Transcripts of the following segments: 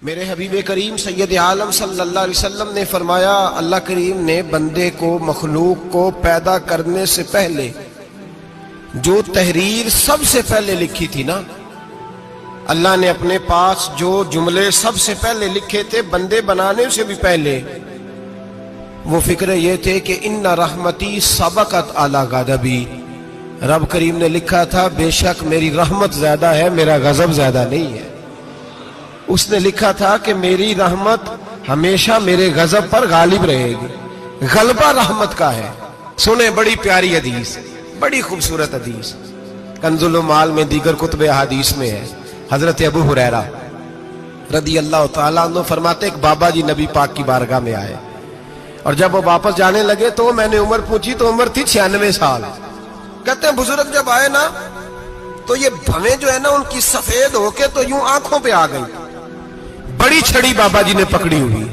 میرے حبیب کریم سید عالم صلی اللہ علیہ وسلم نے فرمایا، اللہ کریم نے بندے کو، مخلوق کو پیدا کرنے سے پہلے جو تحریر سب سے پہلے لکھی تھی نا، اللہ نے اپنے پاس جو جملے سب سے پہلے لکھے تھے بندے بنانے سے بھی پہلے، وہ فکر یہ تھے کہ ان رحمتی سبقت اعلی غضبی، رب کریم نے لکھا تھا بے شک میری رحمت زیادہ ہے، میرا غضب زیادہ نہیں ہے۔ اس نے لکھا تھا کہ میری رحمت ہمیشہ میرے غضب پر غالب رہے گی، غلبہ رحمت کا ہے۔ سنیں بڑی پیاری حدیث، بڑی خوبصورت حدیث، کنز المال میں دیگر کتب احادیث میں ہے۔ حضرت ابو ہریرہ رضی اللہ تعالیٰ عنہ فرماتے ایک بابا جی نبی پاک کی بارگاہ میں آئے، اور جب وہ واپس جانے لگے تو میں نے عمر پوچھی تو عمر تھی 96 سال۔ کہتے ہیں بزرگ جب آئے نا تو یہ بھویں جو ہے نا ان کی سفید ہو کے تو یوں آنکھوں پہ آ گئی، بڑی چھڑی بابا جی نے پکڑی ہوئی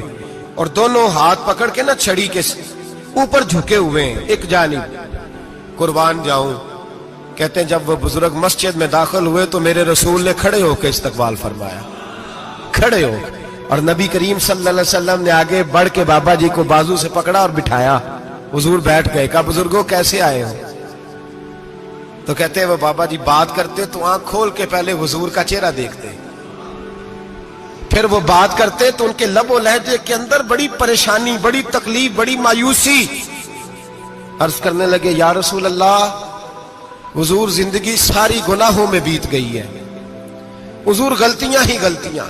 اور دونوں ہاتھ پکڑ کے نا چھڑی کے اوپر جھکے ہوئے ہیں ایک جانب، قربان جاؤں۔ کہتے ہیں جب وہ بزرگ مسجد میں داخل ہوئے تو میرے رسول نے کھڑے ہو کے استقبال فرمایا، کھڑے ہو، اور نبی کریم صلی اللہ علیہ وسلم نے آگے بڑھ کے بابا جی کو بازو سے پکڑا اور بٹھایا۔ حضور بیٹھ گئے، کہا بزرگوں کیسے آئے ہو؟ تو کہتے ہیں وہ بابا جی بات کرتے تو آنکھ کھول کے پہلے حضور کا چہرہ دیکھتے، پھر وہ بات کرتے تو ان کے لب و لہجے کے اندر بڑی پریشانی، بڑی تکلیف، بڑی مایوسی۔ عرض کرنے لگے یا رسول اللہ، حضور زندگی ساری گناہوں میں بیت گئی ہے، حضور غلطیاں ہی غلطیاں،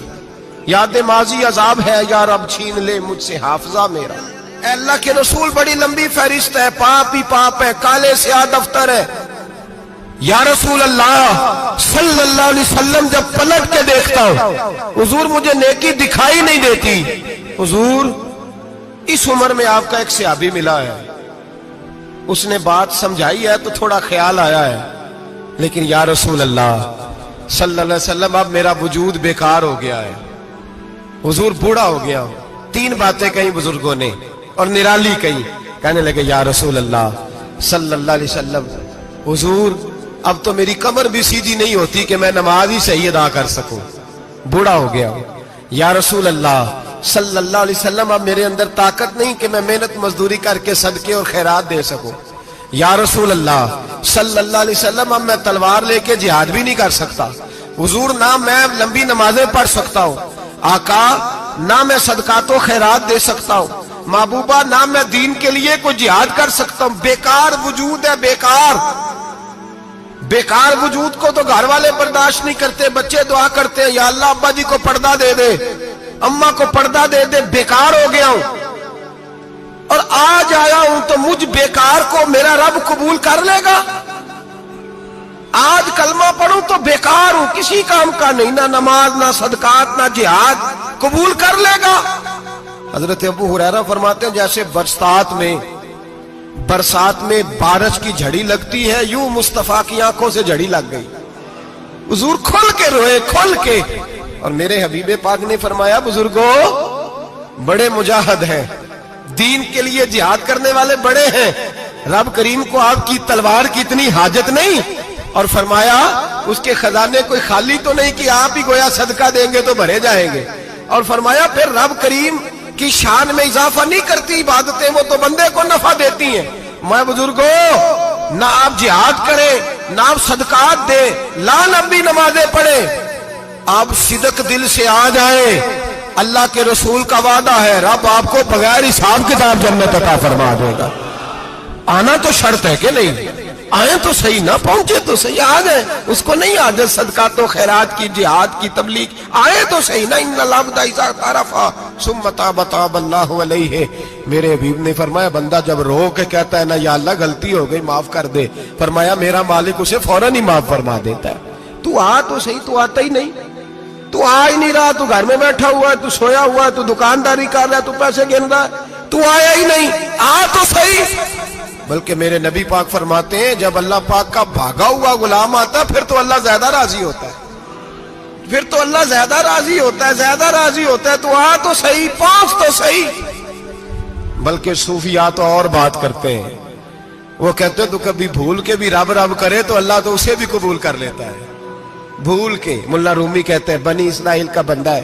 یاد ماضی عذاب ہے، یا رب چھین لے مجھ سے حافظہ میرا۔ اے اللہ کے رسول بڑی لمبی فہرست ہے، پاپ ہی پاپ ہے، کالے سیاہ دفتر ہے۔ یا رسول اللہ صلی اللہ علیہ وسلم جب پلٹ کے دیکھتا ہوں حضور مجھے نیکی دکھائی نہیں دیتی۔ حضور اس عمر میں آپ کا ایک صحابی ملا ہے، اس نے بات سمجھائی ہے تو تھوڑا خیال آیا ہے، لیکن یا رسول اللہ صلی اللہ علیہ وسلم اب میرا وجود بیکار ہو گیا ہے، حضور بوڑھا ہو گیا ہوں۔ 3 باتیں کہیں بزرگوں نے اور نرالی کہیں، کہنے لگے یا رسول اللہ صلی اللہ علیہ وسلم، حضور اب تو میری کمر بھی سیدھی نہیں ہوتی کہ میں نماز ہی صحیح ادا کر سکوں، بوڑھا ہو گیا ہوں۔ یا رسول اللہ صلی اللہ علیہ وسلم اب میرے اندر طاقت نہیں کہ میں محنت مزدوری کر کے صدقے اور خیرات دے سکوں۔ یا رسول اللہ صلی اللہ علیہ وسلم اب میں تلوار لے کے جہاد بھی نہیں کر سکتا، حضور نہ میں لمبی نمازیں پڑھ سکتا ہوں، آقا نہ میں صدقات و خیرات دے سکتا ہوں، محبوبہ نہ میں دین کے لیے کوئی جہاد کر سکتا ہوں، بیکار وجود ہے، بیکار بیکار وجود کو تو گھر والے برداشت نہیں کرتے، بچے دعا کرتے ہیں یا اللہ ابا جی کو پردہ دے دے، اماں کو پردہ دے دے، بیکار ہو گیا ہوں، اور آج آیا ہوں تو مجھ بیکار کو میرا رب قبول کر لے گا؟ آج کلمہ پڑھوں تو بیکار ہوں، کسی کام کا نہیں، نہ نماز نہ صدقات نہ جہاد، قبول کر لے گا؟ حضرت ابو ہریرہ فرماتے ہیں جیسے برسات میں بارش کی جھڑی لگتی ہے، یوں مصطفیٰ کی آنکھوں سے جھڑی لگ گئی، حضور کھل کے روئے، کھل کے۔ اور میرے حبیب پاک نے فرمایا بزرگوں بڑے مجاہد ہیں، دین کے لیے جہاد کرنے والے بڑے ہیں، رب کریم کو آپ کی تلوار کی اتنی حاجت نہیں، اور فرمایا اس کے خزانے کوئی خالی تو نہیں کہ آپ ہی گویا صدقہ دیں گے تو بھرے جائیں گے، اور فرمایا پھر رب کریم کی شان میں اضافہ نہیں کرتی عبادتیں، وہ تو بندے کو نفع دیتی ہیں۔ میں بزرگوں نہ آپ جہاد کریں، نہ آپ صدقات دیں، لا لمبی نمازیں پڑھیں، آپ صدق دل سے آ جائیں، اللہ کے رسول کا وعدہ ہے رب آپ کو بغیر حساب کتاب جنت عطا فرما دے گا۔ آنا تو شرط ہے کہ نہیں؟ آئیں تو صحیح، نہ پہنچے تو صحیح، آ گئے، اس کو نہیں عادت صدقات و خیرات کی، جہاد کی، تبلیغ، آئے تو صحیح نا۔ ان العبد اذا اعترف ثم تاب تاب اللہ علیہ، میرے حبیب نے فرمایا بندہ جب رو کے کہتا ہے نا یا اللہ غلطی ہو گئی معاف کر دے، فرمایا میرا مالک اسے فوراً ہی معاف فرما دیتا ہے۔ تو آ تو صحیح، تو آتا ہی نہیں، تو آ ہی نہیں رہا، تو گھر میں بیٹھا ہوا ہے، تو سویا ہوا ہے، تو دکانداری کر رہا ہے، تو پیسے گن رہا ہے، تو آیا ہی نہیں، آ تو صحیح۔ بلکہ میرے نبی پاک فرماتے ہیں جب اللہ پاک کا بھاگا ہوا غلام آتا ہے پھر تو اللہ زیادہ راضی ہوتا ہے، پھر تو اللہ زیادہ راضی ہوتا ہے، زیادہ راضی ہوتا ہے، تو آ تو صحیح، پہنچ تو صحیح۔ بلکہ صوفیاء تو اور بات کرتے ہیں، وہ کہتے ہیں تو کبھی بھول کے بھی رب رب کرے تو اللہ تو اسے بھی قبول کر لیتا ہے، بھول کے۔ ملا رومی کہتے ہیں بنی اسرائیل کا بندہ ہے،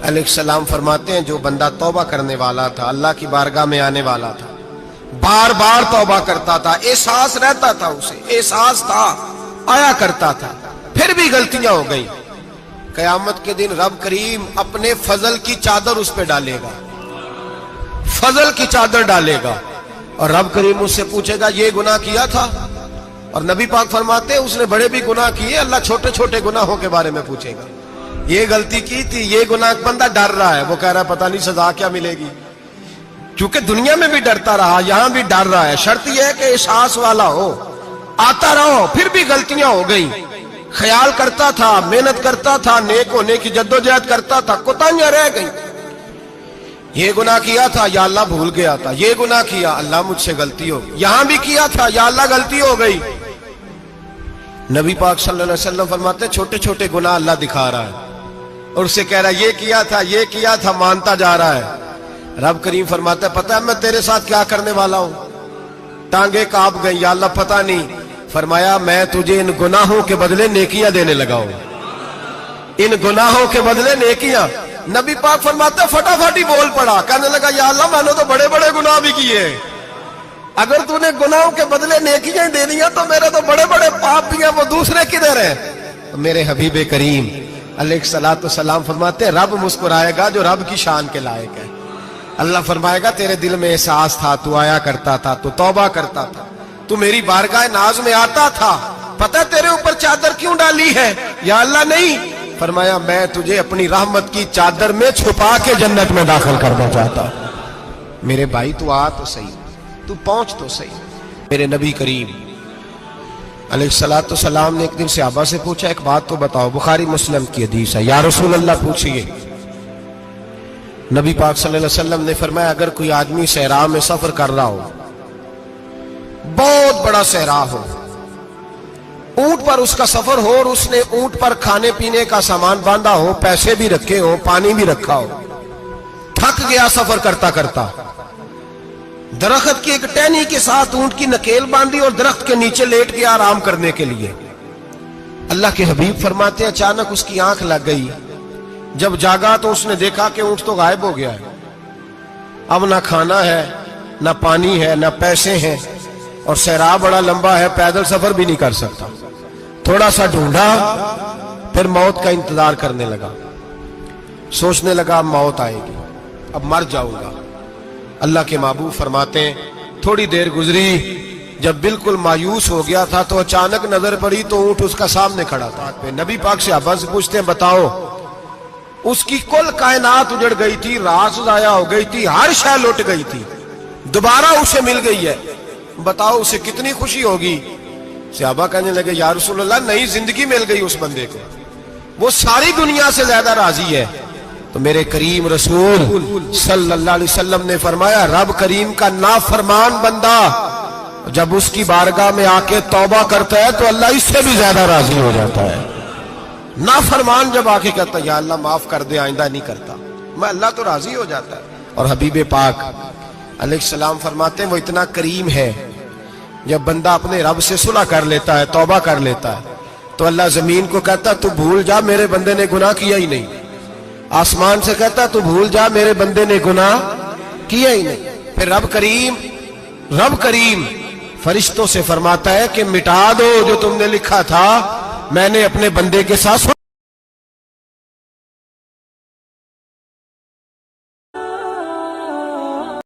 علیہ السلام فرماتے ہیں جو بندہ توبہ کرنے والا تھا، اللہ کی بارگاہ میں آنے والا تھا، بار بار توبہ کرتا تھا، احساس رہتا تھا، اسے احساس تھا، آیا کرتا تھا، پھر بھی غلطیاں ہو گئی، قیامت کے دن رب کریم اپنے فضل کی چادر اس پہ ڈالے گا، فضل کی چادر ڈالے گا، اور رب کریم اس سے پوچھے گا یہ گناہ کیا تھا؟ اور نبی پاک فرماتے ہیں اس نے بڑے بھی گناہ کیے، اللہ چھوٹے چھوٹے گناہوں کے بارے میں پوچھے گا، یہ غلطی کی تھی، یہ گناہ، بندہ ڈر رہا ہے، وہ کہہ رہا ہے پتہ نہیں سزا کیا ملے گی، کیونکہ دنیا میں بھی ڈرتا رہا، یہاں بھی ڈر رہا ہے، شرط یہ ہے کہ احساس والا ہو، آتا رہو، پھر بھی غلطیاں ہو گئی، خیال کرتا تھا، محنت کرتا تھا، نیک ہونے کی جدوجہد کرتا تھا، کوتاہیاں رہ گئی، یہ گناہ کیا تھا یا اللہ بھول گیا تھا، یہ گناہ کیا اللہ مجھ سے غلطی ہو گئی، یہاں بھی کیا تھا یا اللہ غلطی ہو گئی۔ نبی پاک صلی اللہ علیہ وسلم فرماتے ہیں چھوٹے چھوٹے گناہ اللہ دکھا رہا ہے اور اسے کہہ رہا ہے یہ کیا تھا، مانتا جا رہا ہے۔ رب کریم فرماتا ہے پتہ ہے میں تیرے ساتھ کیا کرنے والا ہوں؟ ٹانگیں کانپ گئی، یا اللہ پتہ نہیں، فرمایا میں تجھے ان گناہوں کے بدلے نیکیاں دینے لگا ہوں، ان گناہوں کے بدلے نیکیاں۔ نبی پاک فرماتے ہیں فٹافٹ ہی بول پڑا، کہنے لگا یا اللہ میں نے تو بڑے بڑے گناہ بھی کیے، اگر تو نے گناہوں کے بدلے نیکیاں دے دیا تو میرے تو بڑے بڑے پاپ بھی ہیں، وہ دوسرے کدھر ہیں؟ میرے حبیب کریم علیہ الصلوۃ والسلام فرماتے ہیں رب مسکرائے گا جو رب کی شان کے لائق ہے۔ اللہ فرمائے گا تیرے دل میں احساس تھا، تو آیا کرتا تھا، تو توبہ کرتا تھا، تو میری بارگاہ ناز میں آتا تھا، پتہ تیرے اوپر چادر کیوں ڈالی ہے؟ یا اللہ نہیں، فرمایا میں تجھے اپنی رحمت کی چادر میں چھپا کے جنت میں داخل کرنا چاہتا ہوں۔ میرے بھائی تو آ تو صحیح، تو پہنچ تو صحیح۔ میرے نبی کریم علیہ الصلوۃ والسلام نے ایک دن صحابہ سے پوچھا ایک بات تو بتاؤ، بخاری مسلم کی حدیث ہے، یا رسول اللہ پوچھئے۔ نبی پاک صلی اللہ علیہ وسلم نے فرمایا اگر کوئی آدمی صحرا میں سفر کر رہا ہو، بہت بڑا صحرا ہو، اونٹ پر اس کا سفر ہو اور اس نے اونٹ پر کھانے پینے کا سامان باندھا ہو، پیسے بھی رکھے ہو، پانی بھی رکھا ہو، تھک گیا سفر کرتا کرتا، درخت کی ایک ٹہنی کے ساتھ اونٹ کی نکیل باندھی اور درخت کے نیچے لیٹ گیا آرام کرنے کے لیے۔ اللہ کے حبیب فرماتے ہیں اچانک اس کی آنکھ لگ گئی، جب جاگا تو اس نے دیکھا کہ اونٹ تو غائب ہو گیا ہے، اب نہ کھانا ہے، نہ پانی ہے، نہ پیسے ہیں، اور صحرا بڑا لمبا ہے، پیدل سفر بھی نہیں کر سکتا۔ تھوڑا سا ڈھونڈا، پھر موت کا انتظار کرنے لگا، سوچنے لگا اب موت آئے گی، اب مر جاؤں گا۔ اللہ کے محبوب فرماتے ہیں تھوڑی دیر گزری، جب بالکل مایوس ہو گیا تھا تو اچانک نظر پڑی تو اونٹ اس کا سامنے کھڑا تھا۔ نبی پاک سے صحابہ سے پوچھتے ہیں بتاؤ، اس کی کل کائنات اجڑ گئی تھی، راز ضائع ہو گئی تھی، ہر شے لٹ گئی تھی، دوبارہ اسے مل گئی ہے، بتاؤ اسے کتنی خوشی ہوگی؟ صحابہ کہنے لگے یا رسول اللہ نئی زندگی مل گئی اس بندے کو، وہ ساری دنیا سے زیادہ راضی ہے۔ تو میرے کریم رسول صلی اللہ علیہ وسلم نے فرمایا رب کریم کا نافرمان بندہ جب اس کی بارگاہ میں آ کے توبہ کرتا ہے تو اللہ اس سے بھی زیادہ راضی ہو جاتا ہے۔ نافرمان جب آ کے کہتا ہے یا اللہ معاف کر دے، آئندہ نہیں کرتا، میں اللہ تو راضی ہو جاتا ہے۔ اور حبیب پاک علیہ السلام فرماتے ہیں وہ اتنا کریم ہے، جب بندہ اپنے رب سے صلح کر لیتا ہے، توبہ کر لیتا ہے، تو اللہ زمین کو کہتا ہے تو بھول جا میرے بندے نے گناہ کیا ہی نہیں، آسمان سے کہتا تو بھول جا میرے بندے نے گناہ کیا ہی نہیں۔ پھر رب کریم فرشتوں سے فرماتا ہے کہ مٹا دو جو تم نے لکھا تھا، میں نے اپنے بندے کے ساتھ